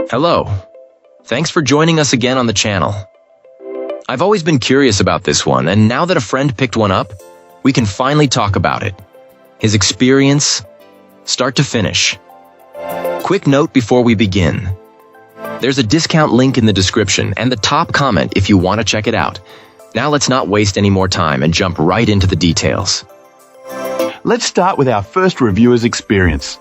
Hello. Thanks for joining us again on the channel. I've always been curious about this one, and now that a friend picked one up, we can finally talk about it. His experience, start to finish. Quick note before we begin. There's a discount link in the description and the top comment if you want to check it out. Now let's not waste any more time and jump right into the details. Let's start with our first reviewer's experience.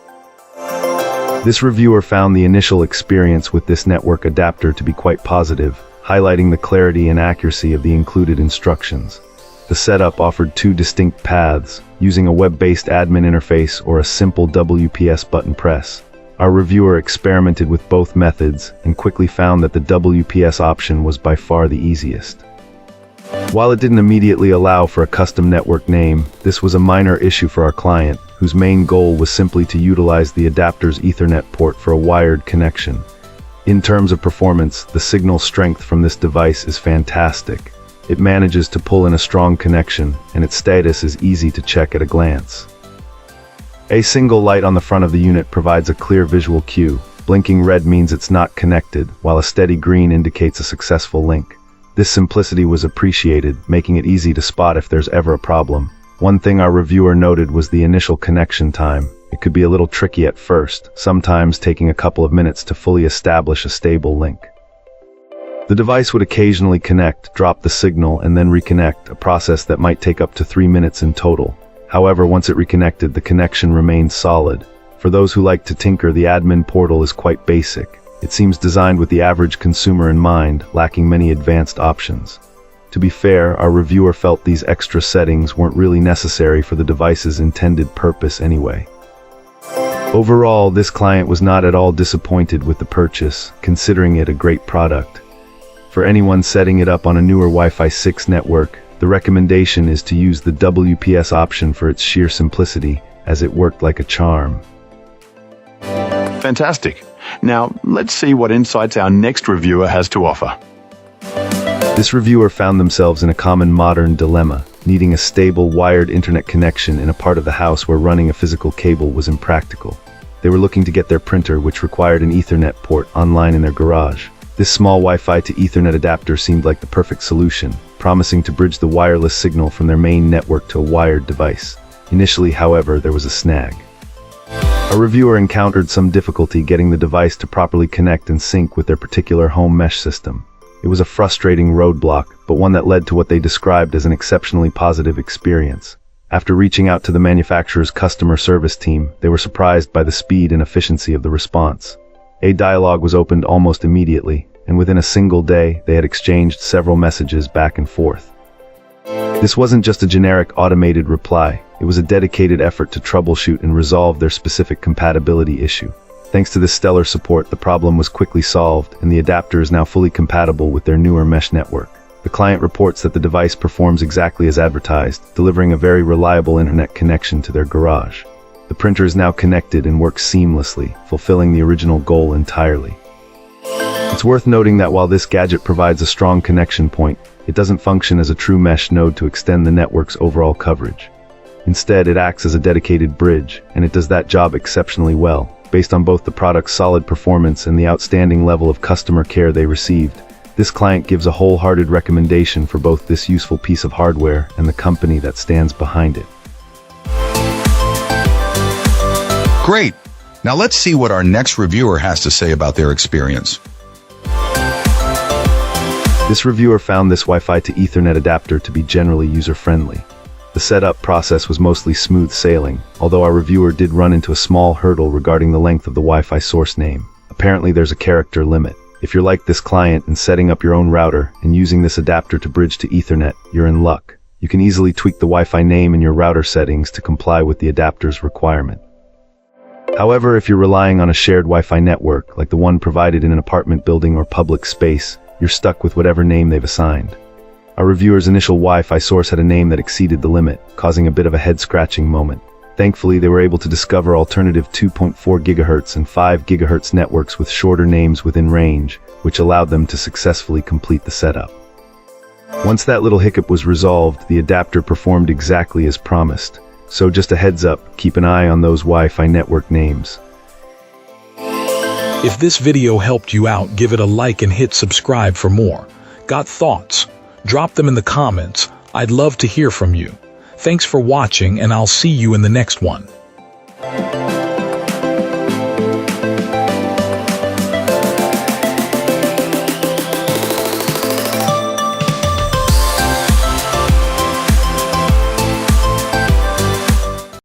This reviewer found the initial experience with this network adapter to be quite positive, highlighting the clarity and accuracy of the included instructions. The setup offered two distinct paths, using a web-based admin interface or a simple WPS button press. Our reviewer experimented with both methods and quickly found that the WPS option was by far the easiest. While it didn't immediately allow for a custom network name, this was a minor issue for our client, whose main goal was simply to utilize the adapter's Ethernet port for a wired connection. In terms of performance, the signal strength from this device is fantastic. It manages to pull in a strong connection, and its status is easy to check at a glance. A single light on the front of the unit provides a clear visual cue. Blinking red means it's not connected, while a steady green indicates a successful link. This simplicity was appreciated, making it easy to spot if there's ever a problem. One thing our reviewer noted was the initial connection time. It could be a little tricky at first, sometimes taking a couple of minutes to fully establish a stable link. The device would occasionally connect, drop the signal, and then reconnect, a process that might take up to 3 minutes in total. However, once it reconnected, the connection remained solid. For those who like to tinker, the admin portal is quite basic. It seems designed with the average consumer in mind, lacking many advanced options. To be fair, our reviewer felt these extra settings weren't really necessary for the device's intended purpose anyway. Overall, this client was not at all disappointed with the purchase, considering it a great product. For anyone setting it up on a newer Wi-Fi 6 network, the recommendation is to use the WPS option for its sheer simplicity, as it worked like a charm. Fantastic. Now, let's see what insights our next reviewer has to offer. This reviewer found themselves in a common modern dilemma, needing a stable wired internet connection in a part of the house where running a physical cable was impractical. They were looking to get their printer, which required an Ethernet port, online in their garage. This small Wi-Fi to Ethernet adapter seemed like the perfect solution, promising to bridge the wireless signal from their main network to a wired device. Initially, however, there was a snag. A reviewer encountered some difficulty getting the device to properly connect and sync with their particular home mesh system. It was a frustrating roadblock, but one that led to what they described as an exceptionally positive experience. After reaching out to the manufacturer's customer service team, they were surprised by the speed and efficiency of the response. A dialogue was opened almost immediately, and within a single day, they had exchanged several messages back and forth. This wasn't just a generic automated reply, it was a dedicated effort to troubleshoot and resolve their specific compatibility issue. Thanks to this stellar support, the problem was quickly solved, and the adapter is now fully compatible with their newer mesh network. The client reports that the device performs exactly as advertised, delivering a very reliable internet connection to their garage. The printer is now connected and works seamlessly, fulfilling the original goal entirely. It's worth noting that while this gadget provides a strong connection point, it doesn't function as a true mesh node to extend the network's overall coverage. Instead, it acts as a dedicated bridge, and it does that job exceptionally well. Based on both the product's solid performance and the outstanding level of customer care they received, this client gives a wholehearted recommendation for both this useful piece of hardware and the company that stands behind it. Great! Now let's see what our next reviewer has to say about their experience. This reviewer found this Wi-Fi to Ethernet adapter to be generally user-friendly. The setup process was mostly smooth sailing, although our reviewer did run into a small hurdle regarding the length of the Wi-Fi source name. Apparently there's a character limit. If you're like this client and setting up your own router and using this adapter to bridge to Ethernet, you're in luck. You can easily tweak the Wi-Fi name in your router settings to comply with the adapter's requirement. However, if you're relying on a shared Wi-Fi network, like the one provided in an apartment building or public space, you're stuck with whatever name they've assigned. Our reviewer's initial Wi-Fi source had a name that exceeded the limit, causing a bit of a head-scratching moment. Thankfully, they were able to discover alternative 2.4 GHz and 5 GHz networks with shorter names within range, which allowed them to successfully complete the setup. Once that little hiccup was resolved, the adapter performed exactly as promised. So just a heads up, keep an eye on those Wi-Fi network names. If this video helped you out, give it a like and hit subscribe for more. Got thoughts? Drop them in the comments. I'd love to hear from you. Thanks for watching, and I'll see you in the next one.